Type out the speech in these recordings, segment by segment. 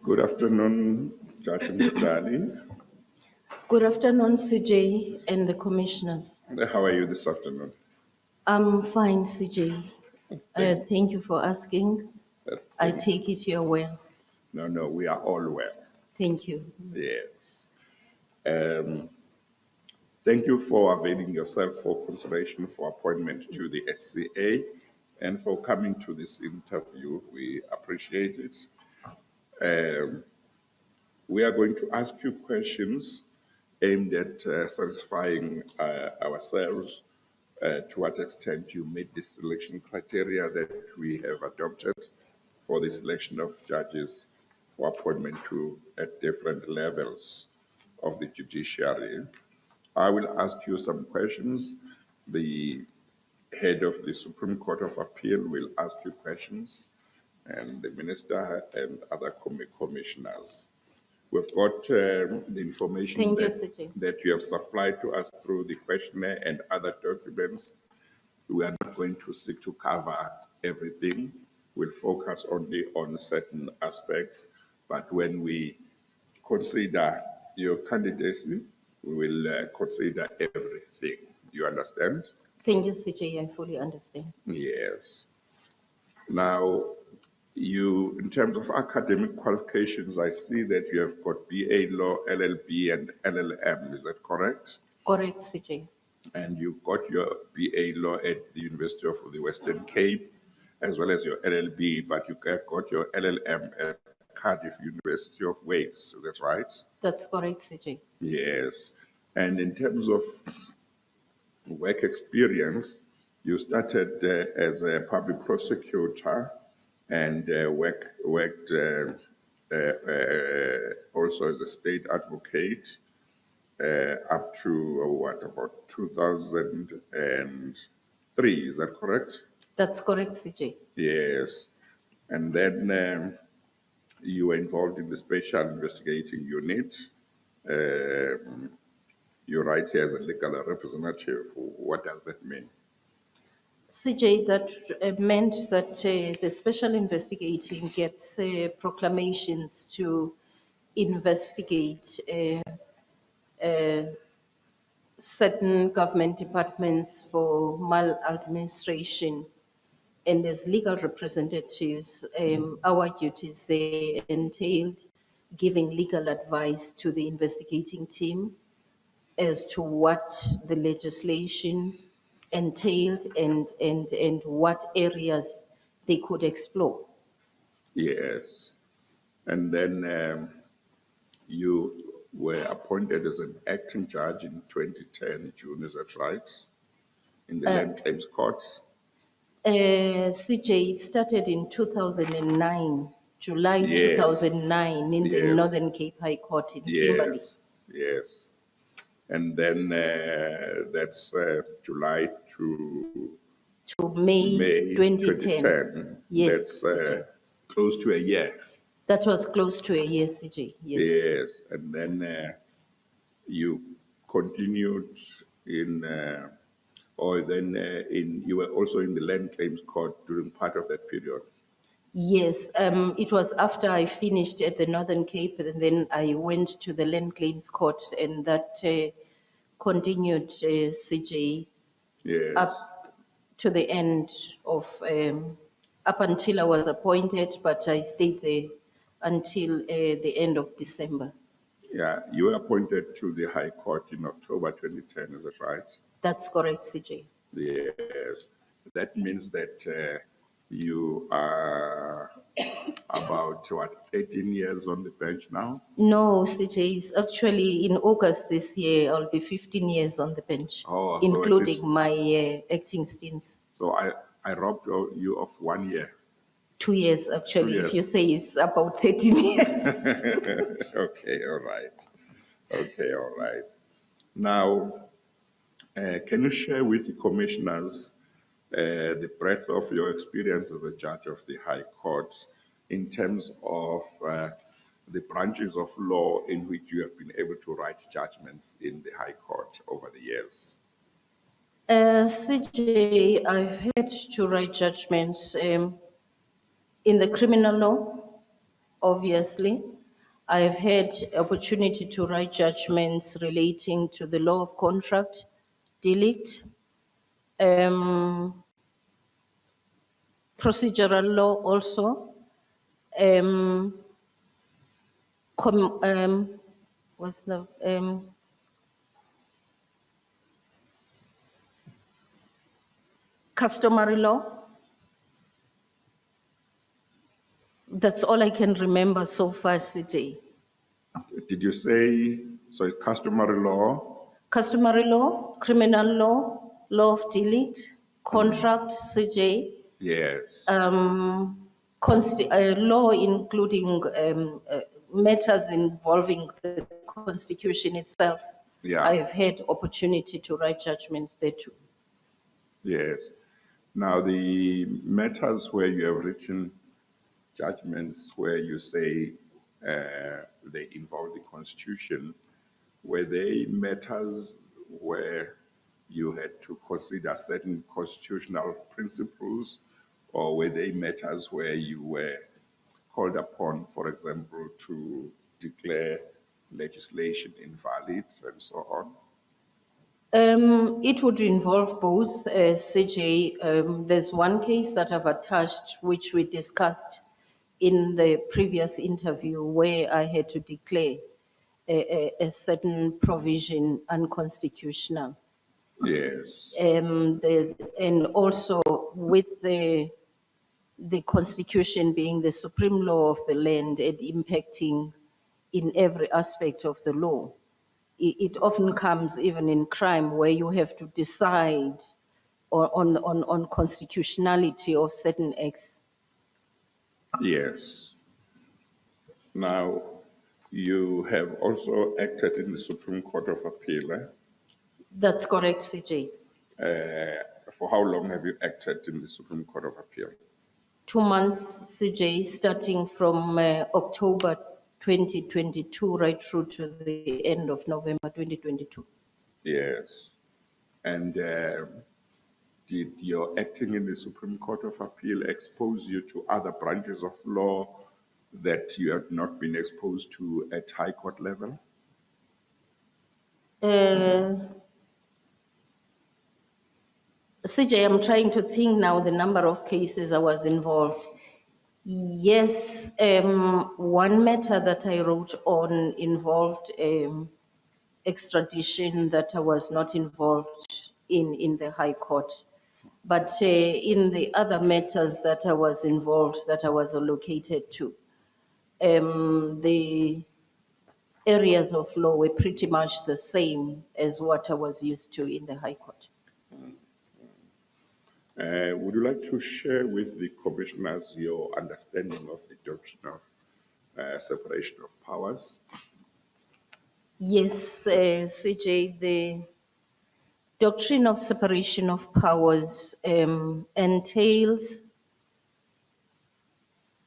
Good afternoon, Judge Mjali. Good afternoon, CJ and the commissioners. How are you this afternoon? I'm fine, CJ. Thank you for asking. I Thank- take it you're well. No, we are all well. Thank you. Yes. Um, Thank you for availing yourself for consideration for appointment to the SCA and for coming to this interview. We appreciate it. We are going to ask you questions aimed at satisfying ourselves to what extent you meet the selection criteria that we have adopted for the selection of judges for appointment to at different levels of the judiciary. I will ask you some questions. The head of the Supreme Court of Appeal will ask you questions, and the minister and other commissioners. We've got the information Thank you, CJ. that you have supplied to us through the questionnaire and other documents. We are not going to seek to cover everything. We'll focus only on certain aspects. But when we consider your candidacy, we will consider everything. You understand? Thank you, CJ. I fully understand. Yes. Now, in terms of academic qualifications, I see that you have got BA Law, LLB, and LLM. Is that correct? Correct, CJ. And you got your BA Law at the University of the Western Cape, as well as your LLB, but you got your LLM at Cardiff University of Wales. Is that right? That's correct, CJ. Yes. And in terms of work experience, you started as a public prosecutor and worked also as a state advocate up to about 2003. Is that correct? That's correct, CJ. Yes. And then you were involved in the Special Investigating Unit. You write here as a legal representative. What does that mean? CJ, that meant that the special investigating gets proclamations to investigate certain government departments for maladministration. And as legal representatives, our duties they entailed giving legal advice to the investigating team as to what the legislation entailed and what areas they could explore. Yes. And then you were appointed as an acting judge in 2010, June, is that right? In the Land Claims Court. CJ, it started in 2009, July Yes. 2009, in the Yes. Northern Cape High Court in Kimberley. Yes, yes. And then that's July to To May, 2010. Yes, That's close to a year. that was close to a year, CJ. Yes. Yes. And then you continued in, you were also in the Land Claims Court during part of that period. Yes, it was after I finished at the Northern Cape, and then I went to the Land Claims Court, and that continued, CJ, Yes. up to the end of, up until I was appointed, but I stayed there until the end of December. Yeah, you were appointed to the High Court in October 2010, is that right? That's correct, CJ. Yes. That means that you are about, 13 years on the bench now? No, CJ, is actually in August this year, I'll be 15 years on the bench, Oh, so including my acting stints. So I robbed you of 1 year. 2 years, actually, 2 if you years. say it's about 13 years. Okay, all right. Okay, all right. Now, can you share with the commissioners the breadth of your experience as a judge of the High Court in terms of the branches of law in which you have been able to write judgments in the High Court over the years? CJ, I've had to write judgments in the criminal law, obviously. I've had opportunity to write judgments relating to the law of contract, delict, procedural law also, um, com, what's the, customary law. That's all I can remember so far, CJ. Did you say, so customary law? Customary law, criminal law, law of delict, contract, CJ, Yes. law including matters involving the Constitution itself. Yeah. I have had opportunity to write judgments there too. Yes. Now, the matters where you have written judgments where you say they involve the Constitution, were they matters where you had to consider certain constitutional principles, or were they matters where you were called upon, for example, to declare legislation invalid and so on? It would involve both, CJ. There's one case that I've attached, which we discussed in the previous interview, where I had to declare a certain provision unconstitutional. Yes. And also with the Constitution being the supreme law of the land and impacting in every aspect of the law. It often comes even in crime where you have to decide on constitutionality of certain acts. Yes. Now, you have also acted in the Supreme Court of Appeal. That's correct, CJ. For how long have you acted in the Supreme Court of Appeal? 2 months, CJ, starting from October 2022 right through to the end of November 2022. Yes. And did your acting in the Supreme Court of Appeal expose you to other branches of law that you have not been exposed to at High Court level? CJ, I'm trying to think now the number of cases I was involved. Yes, one matter that I wrote on involved extradition that I was not involved in the High Court. But in the other matters that I was involved, that I was allocated to, the areas of law were pretty much the same as what I was used to in the High Court. Would you like to share with the commissioners your understanding of the doctrine of separation of powers? Yes, CJ, the doctrine of separation of powers entails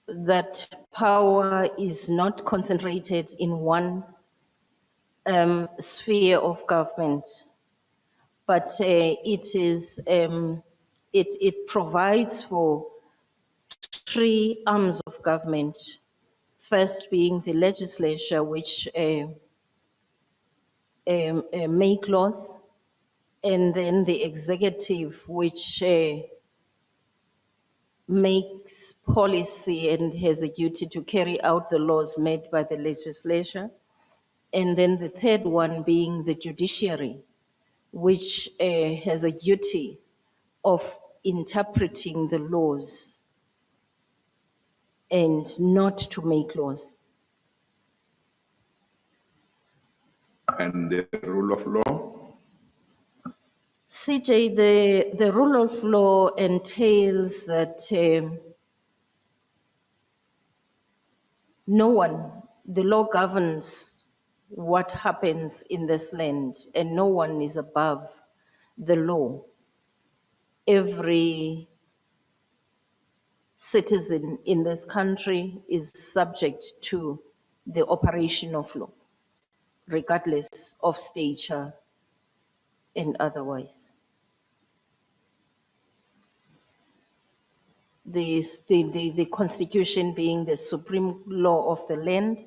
that power is not concentrated in one sphere of government, but it provides for three arms of government. First being the legislature, which make laws, and then the executive, which makes policy and has a duty to carry out the laws made by the legislature. And then the third one being the judiciary, which has a duty of interpreting the laws and not to make laws. And the rule of law? CJ, the rule of law entails that no one, the law governs what happens in this land, and no one is above the law. Every citizen in this country is subject to the operation of law, regardless of stature and otherwise. the constitution being the supreme law of the land.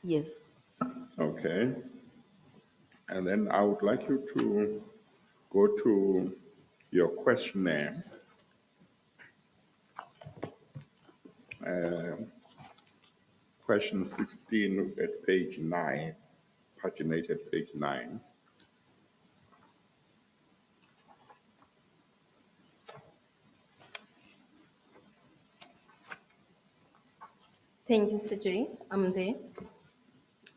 Yes. Okay. And then I would like you to go to your questionnaire. Question 16 at page 9, paginated page 9. Thank you, CJ. I'm there.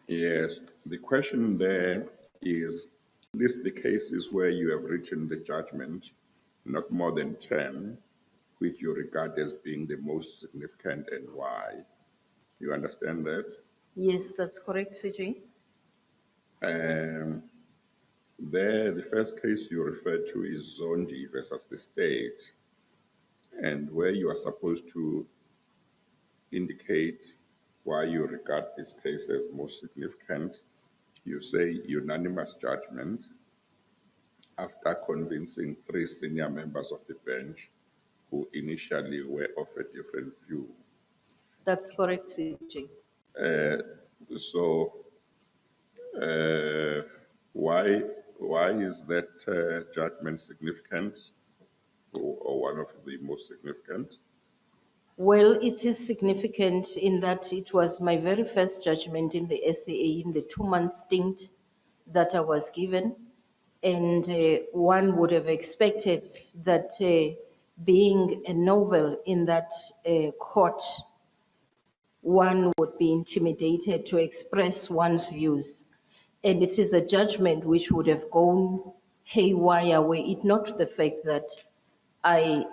Yes, the question there is, list the cases where you have written the judgment, not more than 10, which you regard as being the most significant and why. You understand that? Yes, that's correct, CJ. Um, There, the first case you referred to is Zondi versus the state, and where you are supposed to indicate why you regard this case as most significant. You say unanimous judgment after convincing 3 senior members of the bench who initially were of a different view. That's correct, CJ. So, why is that judgment significant, or one of the most significant? Well, it is significant in that it was my very first judgment in the SAA in the 2-month stint that I was given. And one would have expected that being a novel in that court, one would be intimidated to express one's views. And it is a judgment which would have gone haywire were it not the fact that I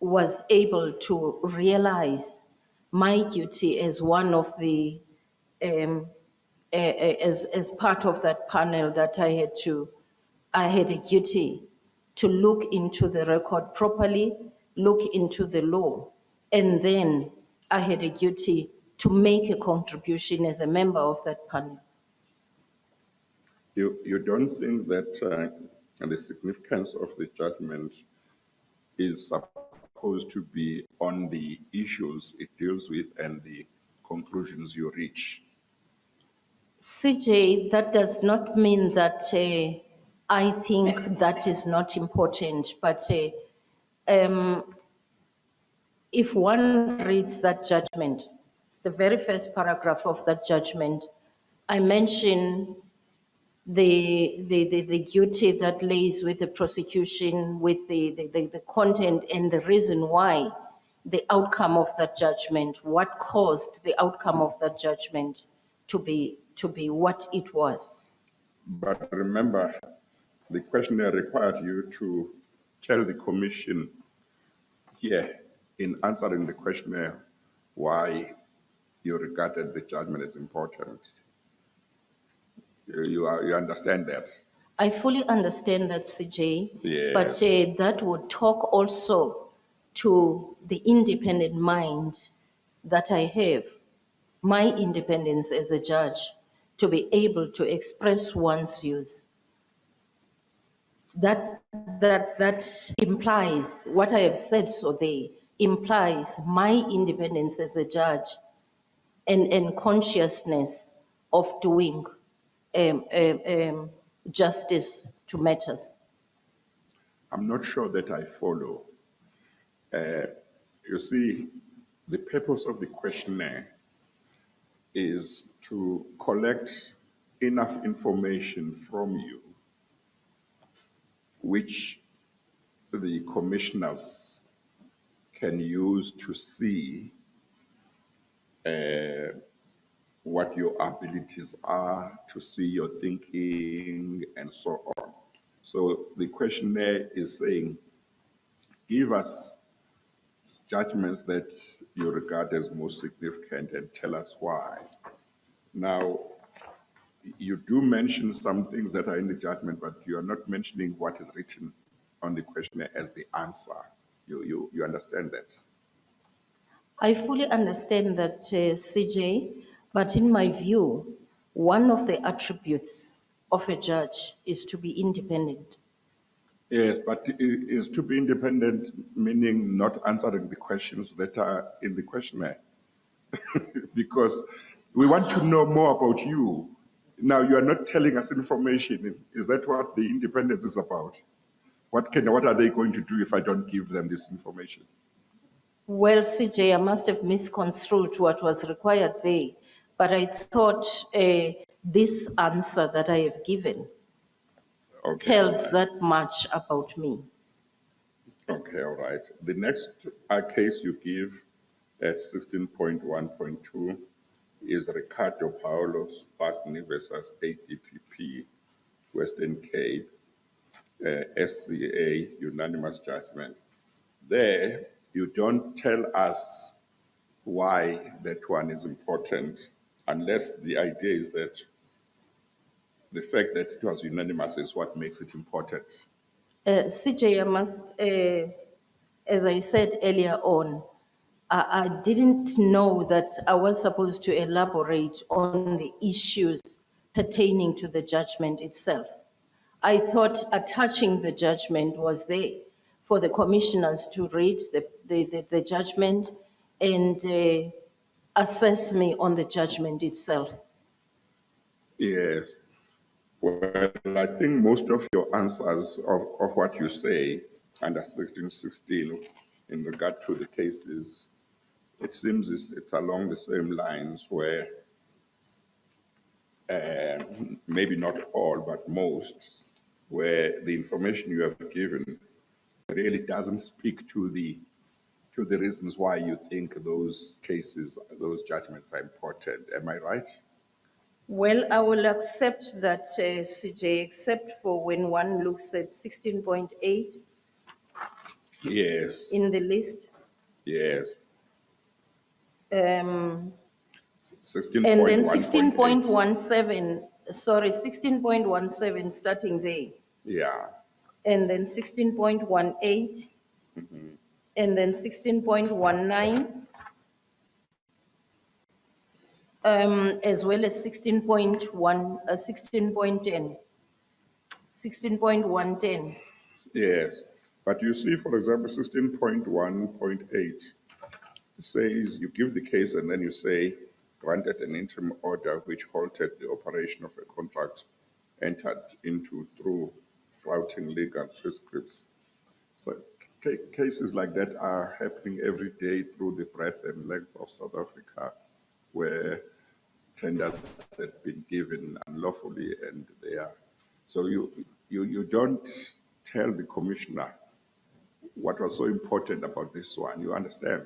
was able to realize my duty as one of the as part of that panel that I had a duty to look into the record properly, look into the law, and then I had a duty to make a contribution as a member of that panel. You don't think that the significance of the judgment is supposed to be on the issues it deals with and the conclusions you reach? CJ, that does not mean that I think that is not important, but if one reads that judgment, the very first paragraph of that judgment, I mention the duty that lays with the prosecution, with the content and the reason why the outcome of that judgment, what caused the outcome of that judgment to be what it was. But remember, the questionnaire required you to tell the commission here in answering the questionnaire why you regarded the judgment as important. You understand that? I fully understand that, CJ, Yes. but that would talk also to the independent mind that I have, my independence as a judge, to be able to express one's views. That implies what I have said. So they implies my independence as a judge and consciousness of doing justice to matters. I'm not sure that I follow. You see, the purpose of the questionnaire is to collect enough information from you, which the commissioners can use to see what your abilities are, to see your thinking, and so on. So the questionnaire is saying, give us judgments that you regard as most significant and tell us why. Now, you do mention some things that are in the judgment, but you are not mentioning what is written on the questionnaire as the answer. You understand that? I fully understand that, CJ, but in my view, one of the attributes of a judge is to be independent. Yes, but is to be independent meaning not answering the questions that are in the questionnaire? Because we want to know more about you. Now, you are not telling us information. Is that what the independence is about? What are they going to do if I don't give them this information? Well, CJ, I must have misconstrued what was required there, but I thought this answer that I have given Okay, all tells right. that much about me. Okay, all right. The next case you give at 16.1.2 is Ricardo Paolo Spartani versus ADPP, Western Cape, SCA, unanimous judgment. There, you don't tell us why that one is important, unless the idea is that the fact that it was unanimous is what makes it important. CJ, I must, as I said earlier on, I didn't know that I was supposed to elaborate on the issues pertaining to the judgment itself. I thought attaching the judgment was there for the commissioners to read the judgment and assess me on the judgment itself. Yes. Well, I think most of your answers of what you say under 1616 in regard to the cases, it seems it's along the same lines where maybe not all, but most, where the information you have given really doesn't speak to the reasons why you think those cases, those judgments are important. Am I right? Well, I will accept that, CJ, except for when one looks at 16.8 Yes, in the list. yes. Um, and then 16.1.8. 16.17, sorry, 16.17 starting there. Yeah. And then 16.18, and then 16.19, as well as 16.10, 16.110. Yes. But you see, for example, 16.1.8 says you give the case and then you say, granted an interim order which halted the operation of a contract entered into through flouting legal prescripts. So cases like that are happening every day through the breadth and length of South Africa, where tenders had been given unlawfully and they are. So you don't tell the commissioner what was so important about this one. You understand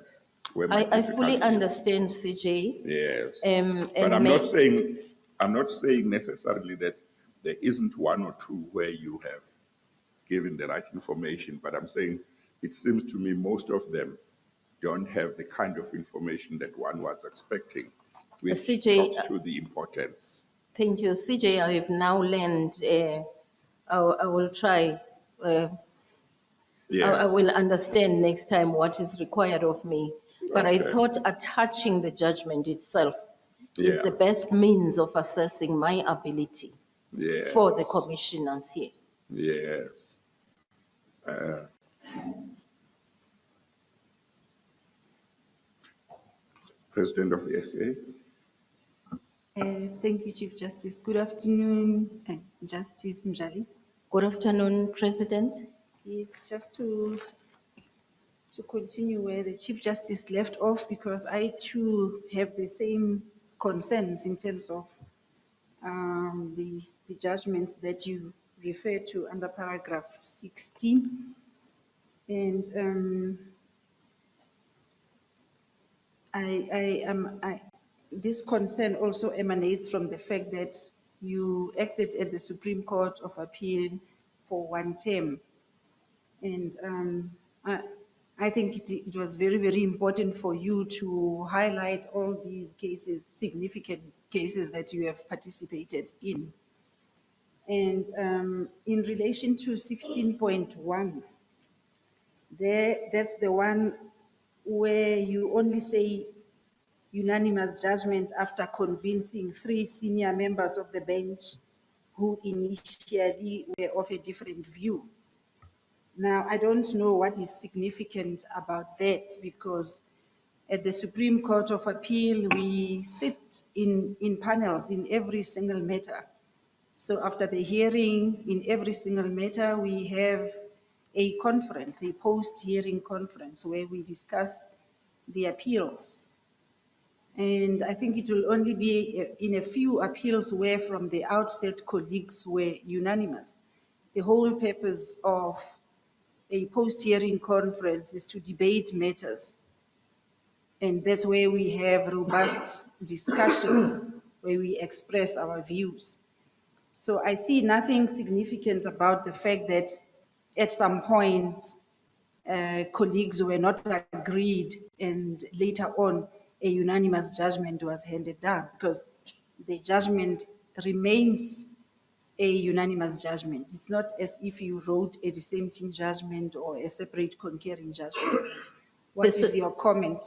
where my I fully difficulty is. understand, CJ. Yes. But And I'm not saying necessarily that there isn't one or two where you have given the right information, but I'm saying it seems to me most of them don't have the kind of information that one was expecting, which CJ, talks to the importance. thank you. CJ, I have now learned, I will try, I Yes. will understand next time what is required of me. But I Okay. thought attaching the judgment itself is Yeah. the best means of assessing my ability for the Yes. commissioners here. Yes. President of the SA. Thank you, Chief Justice. Good afternoon, Justice Mjali. Good afternoon, President. It's just to continue where the Chief Justice left off, because I too have the same concerns in terms of the judgments that you refer to under paragraph 16. And this concern also emanates from the fact that you acted at the Supreme Court of Appeal for one term. And I think it was very, very important for you to highlight all these cases, significant cases that you have participated in. And in relation to 16.1, that's the one where you only say unanimous judgment after convincing 3 senior members of the bench who initially were of a different view. Now, I don't know what is significant about that because at the Supreme Court of Appeal, we sit in panels in every single matter. So after the hearing in every single matter, we have a conference, a post-hearing conference where we discuss the appeals. And I think it will only be in a few appeals where from the outset colleagues were unanimous. The whole purpose of a post-hearing conference is to debate matters. And that's where we have robust discussions where we express our views. So I see nothing significant about the fact that at some point colleagues were not agreed and later on a unanimous judgment was handed down because the judgment remains a unanimous judgment. It's not as if you wrote a dissenting judgment or a separate concurring judgment. What This is is- your comment?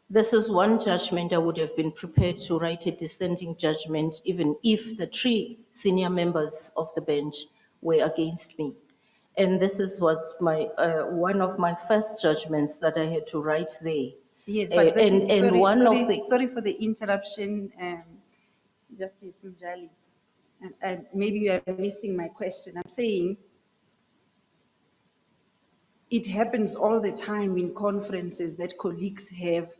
This is one judgment I would have been prepared to write a dissenting judgment, even if the 3 senior members of the bench were against me. And this was one of my first judgments that I had to write there. Yes, but that and is, sorry, one sorry, of the sorry for the interruption, Justice Mjali. And maybe you are missing my question. I'm saying it happens all the time in conferences that colleagues have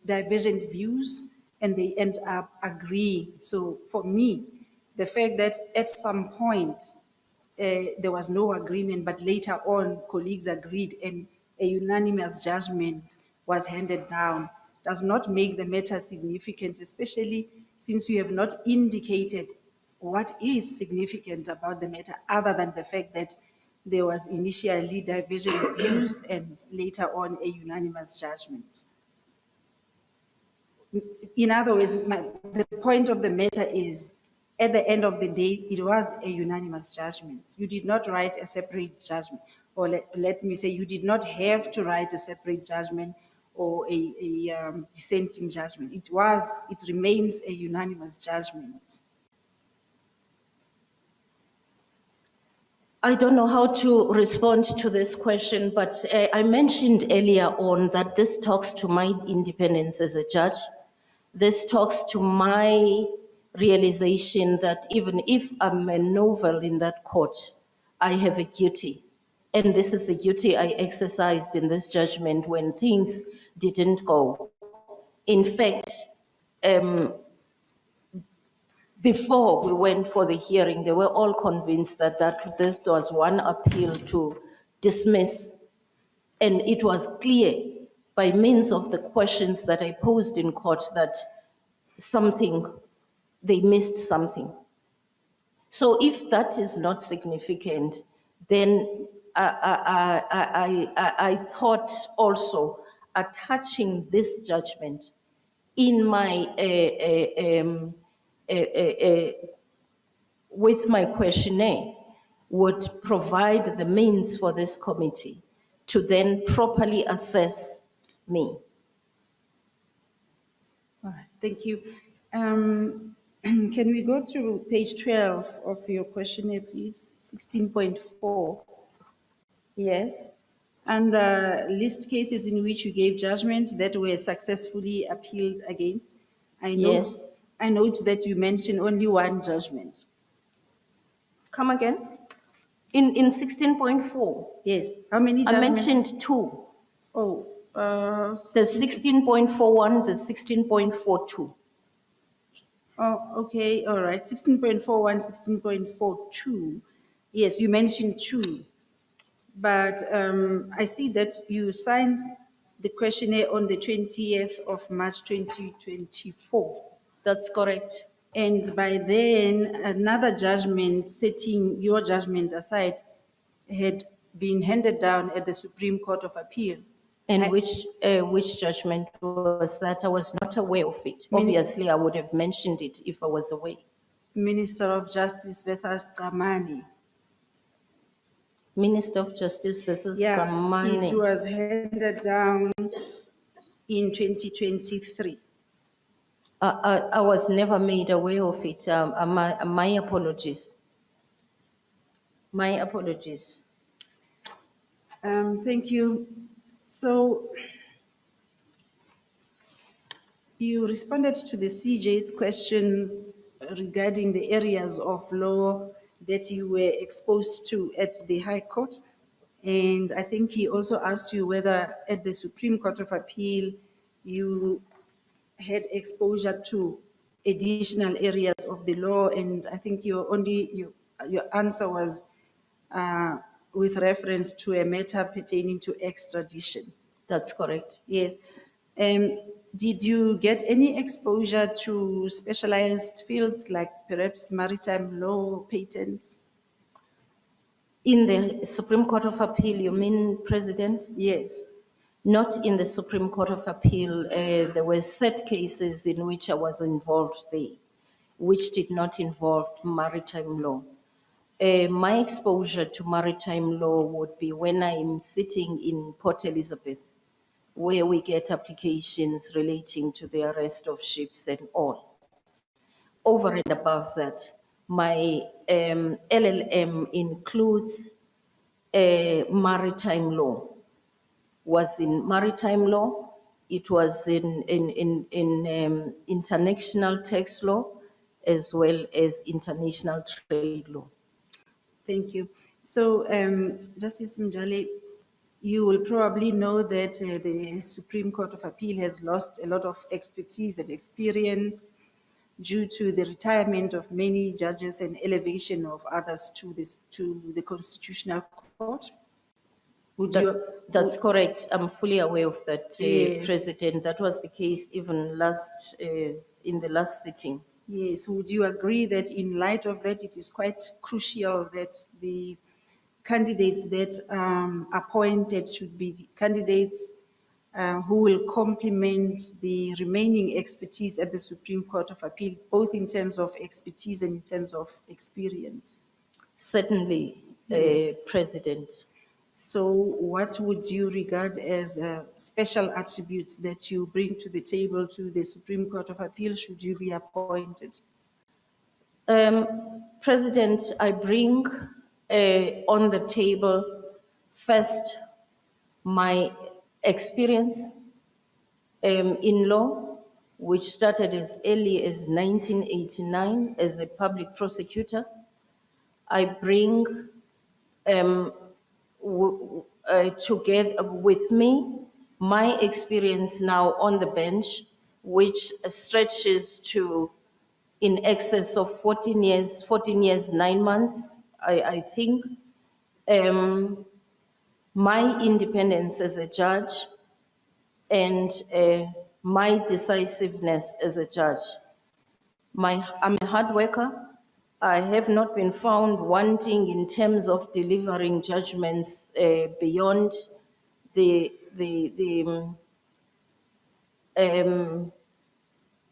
divergent views and they end up agreeing. So for me, the fact that at some point there was no agreement, but later on colleagues agreed and a unanimous judgment was handed down does not make the matter significant, especially since you have not indicated what is significant about the matter other than the fact that there was initially divergent views and later on a unanimous judgment. In other words, the point of the matter is, at the end of the day, it was a unanimous judgment. You did not write a separate judgment, or let me say, you did not have to write a separate judgment or a dissenting judgment. It remains a unanimous judgment. I don't know how to respond to this question, but I mentioned earlier on that this talks to my independence as a judge. This talks to my realization that even if I'm a novel in that court, I have a duty. And this is the duty I exercised in this judgment when things didn't go. In fact, before we went for the hearing, they were all convinced that this was one appeal to dismiss. And it was clear by means of the questions that I posed in court that they missed something. So if that is not significant, then I thought also attaching this judgment in my with my questionnaire would provide the means for this committee to then properly assess me. All right, thank you. Can we go to page 12 of your questionnaire, please? 16.4. Yes. And list cases in which you gave judgments that were successfully appealed against. Yes. I note that you mentioned only one judgment. Come again? In 16.4, Yes. How many I judgments? mentioned 2. Oh, The 16.41, the 16.42. oh, okay, all right. 16.41, 16.42. Yes, you mentioned 2. But I see that you signed the questionnaire on the 20th of March 2024. That's correct. And by then, another judgment, setting your judgment aside, had been handed down at the Supreme Court of Appeal. And which judgment was that? I was not aware of it. Mini- Obviously, I would have mentioned it if I was aware. Minister of Justice versus Tamani. Minister of Justice versus Yeah, Kamane. it was handed down in 2023. I was never made aware of it. My apologies. My apologies. Thank you. So you responded to the CJ's questions regarding the areas of law that you were exposed to at the High Court. And I think he also asked you whether at the Supreme Court of Appeal you had exposure to additional areas of the law. And I think your answer was with reference to a matter pertaining to extradition. That's correct. Yes. Did you get any exposure to specialized fields like perhaps maritime law, patents? In the Supreme Court of Appeal, you mean, President? Yes. Not in the Supreme Court of Appeal. There were set cases in which I was involved there, which did not involve maritime law. My exposure to maritime law would be when I'm sitting in Port Elizabeth, where we get applications relating to the arrest of ships and all. Over and above that, my LLM includes maritime law. Was in maritime law, it was in international tax law, as well as international trade law. Thank you. So, Justice Mjali, you will probably know that the Supreme Court of Appeal has lost a lot of expertise and experience due to the retirement of many judges and elevation of others to the Constitutional Court. That's correct. I'm fully aware of that, Yes. President. That was the case even in the last sitting. Yes, would you agree that in light of that, it is quite crucial that the candidates that appointed should be candidates who will complement the remaining expertise at the Supreme Court of Appeal, both in terms of expertise and in terms of experience? Certainly, President. So what would you regard as special attributes that you bring to the table to the Supreme Court of Appeal should you be appointed? President, I bring on the table first my experience in law, which started as early as 1989 as a public prosecutor. I bring together with me my experience now on the bench, which stretches to in excess of 14 years, 9 months, I think. My independence as a judge and my decisiveness as a judge. I'm a hard worker. I have not been found wanting in terms of delivering judgments beyond the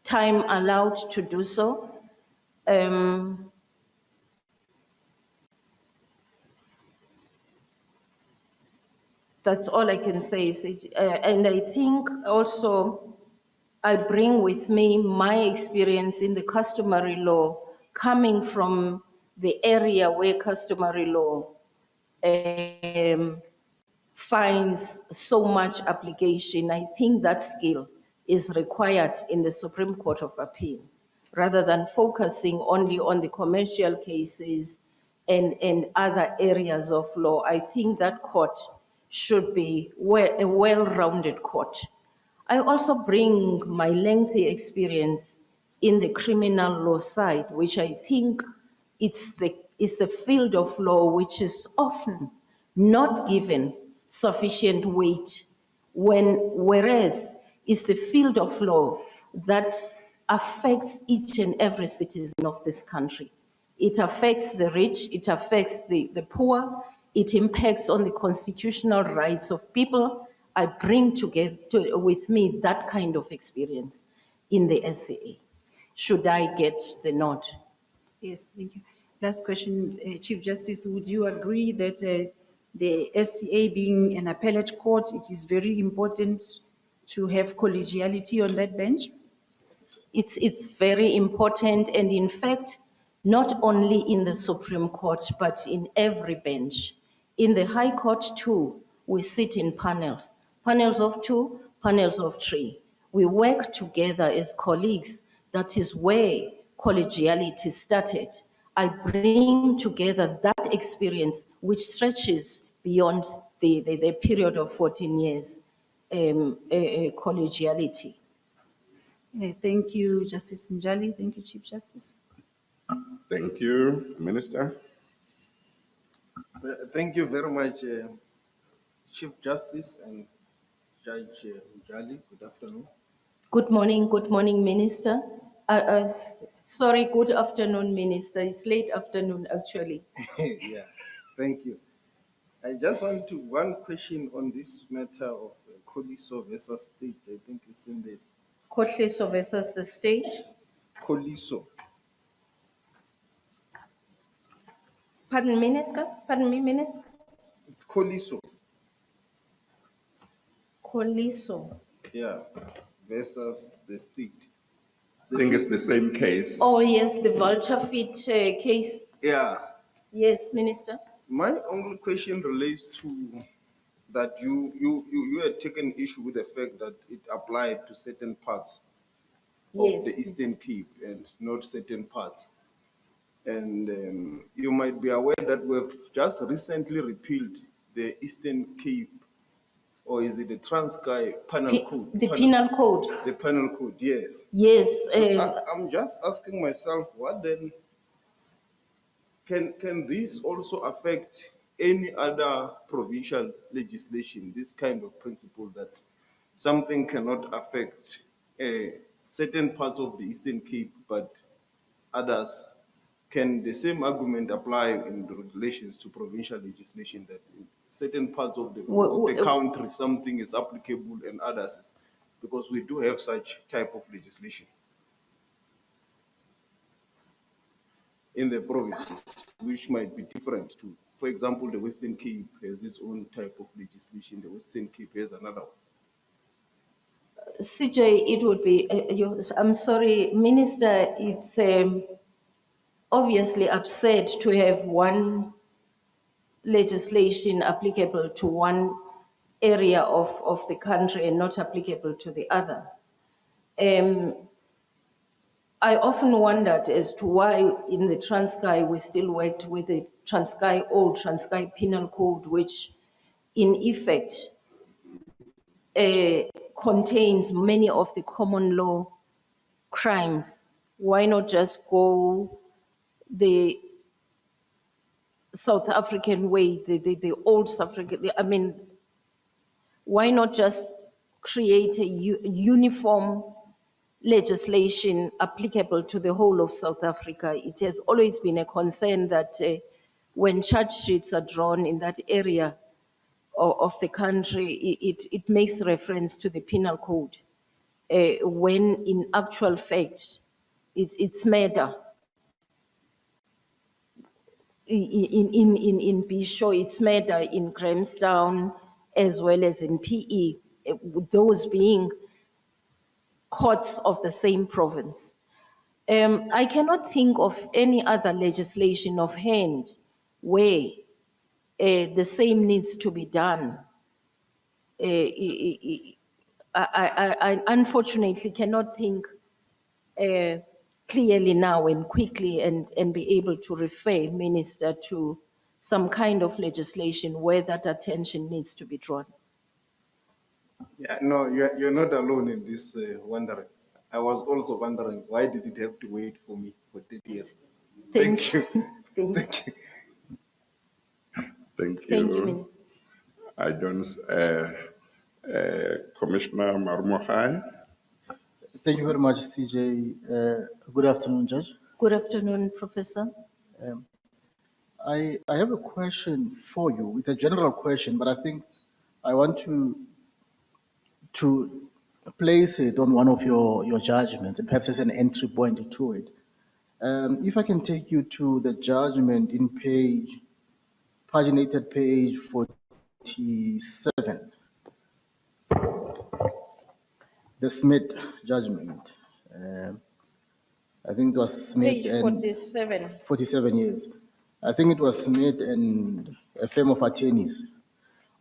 time allowed to do so. That's all I can say. And I think also I bring with me my experience in the customary law, coming from the area where customary law finds so much application. I think that skill is required in the Supreme Court of Appeal, rather than focusing only on the commercial cases and other areas of law. I think that court should be a well-rounded court. I also bring my lengthy experience in the criminal law side, which I think it's the field of law which is often not given sufficient weight, whereas it's the field of law that affects each and every citizen of this country. It affects the rich, it affects the poor, it impacts on the constitutional rights of people. I bring together with me that kind of experience in the SCA. Should I get the nod? Yes, thank you. Last question, Chief Justice, would you agree that the SCA being an appellate court, it is very important to have collegiality on that bench? It's very important, and in fact, not only in the Supreme Court, but in every bench. In the High Court too, we sit in panels, panels of 2, panels of 3. We work together as colleagues. That is where collegiality started. I bring together that experience, which stretches beyond the period of 14 years, collegiality. Thank you, Justice Mjali. Thank you, Chief Justice. Thank you, Minister. Thank you very much, Chief Justice and Judge Mjali. Good afternoon. Good morning, Minister. Sorry, good afternoon, Minister. It's late afternoon, actually. Yeah, thank you. I just want to one question on this matter of Koliso versus state. I think it's in the Kotliso versus the state. Koliso. Pardon, Minister? Pardon me, Minister? It's Koliso, Koliso. yeah, versus the state. I think it's the same case. Oh, yes, the vulture feet case. Yeah. Yes, Minister. My only question relates to that you had taken issue with the fact that it applied to certain parts of the Yes. Eastern Cape and not certain parts. And you might be aware that we've just recently repealed the Eastern Cape, or is it the Transkei Penal Code? The penal code. The Penal Code, yes. Yes. So I'm just asking myself, what then can this also affect any other provincial legislation, this kind of principle that something cannot affect certain parts of the Eastern Cape, but others? Can the same argument apply in relations to provincial legislation that in certain parts of the country something is applicable and others is, because we do have such type of legislation in the provinces, which might be different too. For example, the Western Cape has its own type of legislation. The Western Cape has another one. CJ, it would be, I'm sorry, Minister, it's obviously absurd to have one legislation applicable to one area of the country and not applicable to the other. I often wondered as to why in the Transkei we still worked with the old Transkei Penal Code, which in effect contains many of the common law crimes. Why not just go the South African way, the old South African? I mean, why not just create a uniform legislation applicable to the whole of South Africa? It has always been a concern that when charge sheets are drawn in that area of the country, it makes reference to the penal code, when in actual fact, it's murder. In Bisho, it's murder in Grahamstown, as well as in PE, those being courts of the same province. I cannot think of any other legislation of hand where the same needs to be done. I unfortunately cannot think clearly now and quickly and be able to refer, Minister, to some kind of legislation where that attention needs to be drawn. Yeah, no, you're not alone in this wondering. I was also wondering, why did it have to wait for me for 30 years? Thank you. Thank you. Thank you. Thank you, Minister. I don't, Commissioner Marmohai. Thank you very much, CJ. Good afternoon, Judge. Good afternoon, Professor. I have a question for you. It's a general question, but I think I want to place it on one of your judgments, and perhaps as an entry point to it. If I can take you to the judgment in paginated page 47, the Smith judgment. I think it was Smith Page and 47. 47 years. I think it was Smith and a firm of attorneys.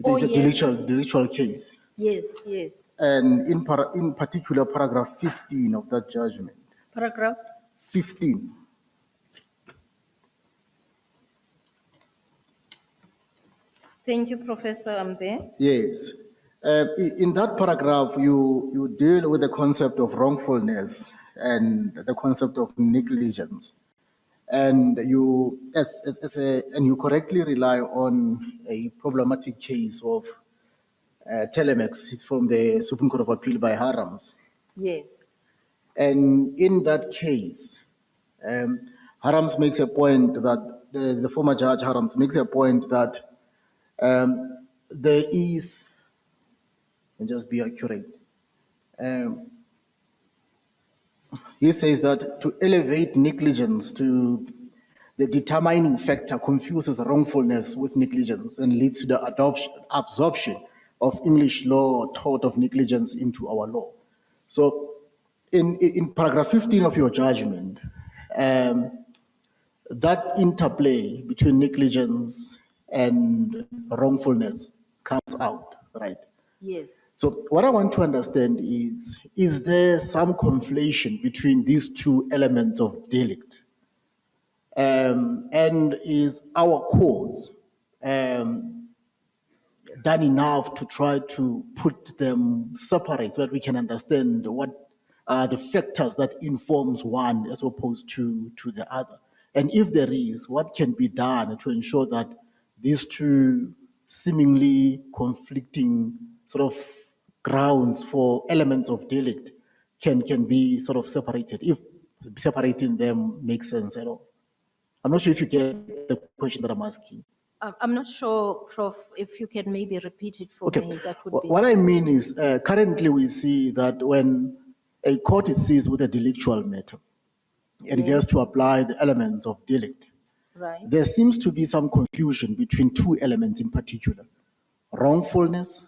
Oh, It's a yes. delictual case. Yes, yes. And in particular, paragraph 15 of that judgment. Paragraph? 15. Thank you, Professor. I'm there. Yes. In that paragraph, you deal with the concept of wrongfulness and the concept of negligence. And and you correctly rely on a problematic case of Telemex. It's from the Supreme Court of Appeal by Harams. Yes. And in that case, um, Harams makes a point that the former judge Harams makes a point that there is, and just be accurate, um, he says that to elevate negligence to the determining factor confuses wrongfulness with negligence and leads to the absorption of English law tort of negligence into our law. So in paragraph 15 of your judgment, that interplay between negligence and wrongfulness comes out, right? Yes. So what I want to understand is there some conflation between these two elements of delict? And is our courts done enough to try to put them separate so that we can understand what are the factors that informs one as opposed to the other? And if there is, what can be done to ensure that these two seemingly conflicting sort of grounds for elements of delict can be sort of separated, if separating them makes sense at all? I'm not sure if you get the question that I'm asking. I'm not sure, Prof, if you can maybe repeat it for Okay. me. That would be. What I mean is, currently we see that when a court is seized with a delictual matter and it Yes. has to apply the elements of delict, Right. there seems to be some confusion between two elements in particular: wrongfulness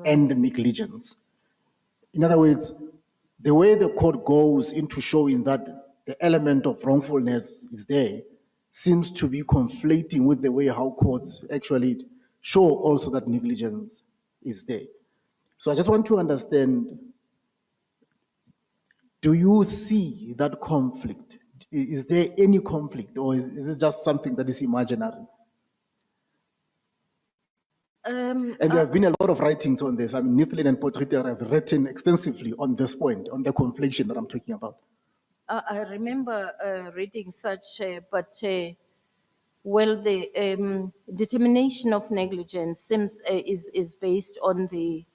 and negligence. In other words, the way the court goes into showing that the element of wrongfulness is there seems to be conflating with the way how courts actually show also that negligence is there. So I just want to understand, do you see that conflict? Is there any conflict, or is it just something that is imaginary? And there have been a lot of writings on this. I mean, Nithlin and Potriter have written extensively on this point, on the confliction that I'm talking about. I remember reading such, but well, the determination of negligence seems is based on the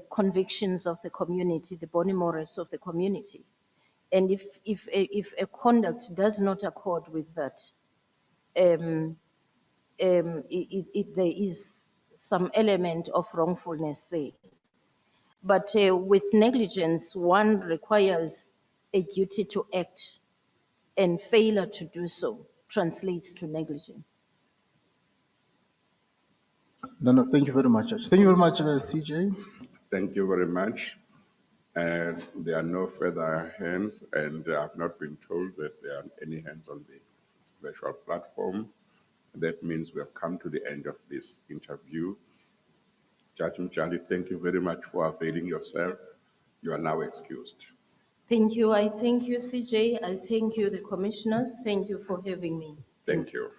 convictions of the community, the boni mores of the community, and if a conduct does not accord with that, there is some element of wrongfulness there. But with negligence, one requires a duty to act, and failure to do so translates to negligence. No, thank you very much, Judge. Thank you very much, CJ. Thank you very much. And there are no further hands, and I've not been told that there are any hands on the virtual platform. That means we have come to the end of this interview. Judge Mjali, thank you very much for availing yourself. You are now excused. Thank you. I thank you, CJ. I thank you, the commissioners. Thank you for having me. Thank you.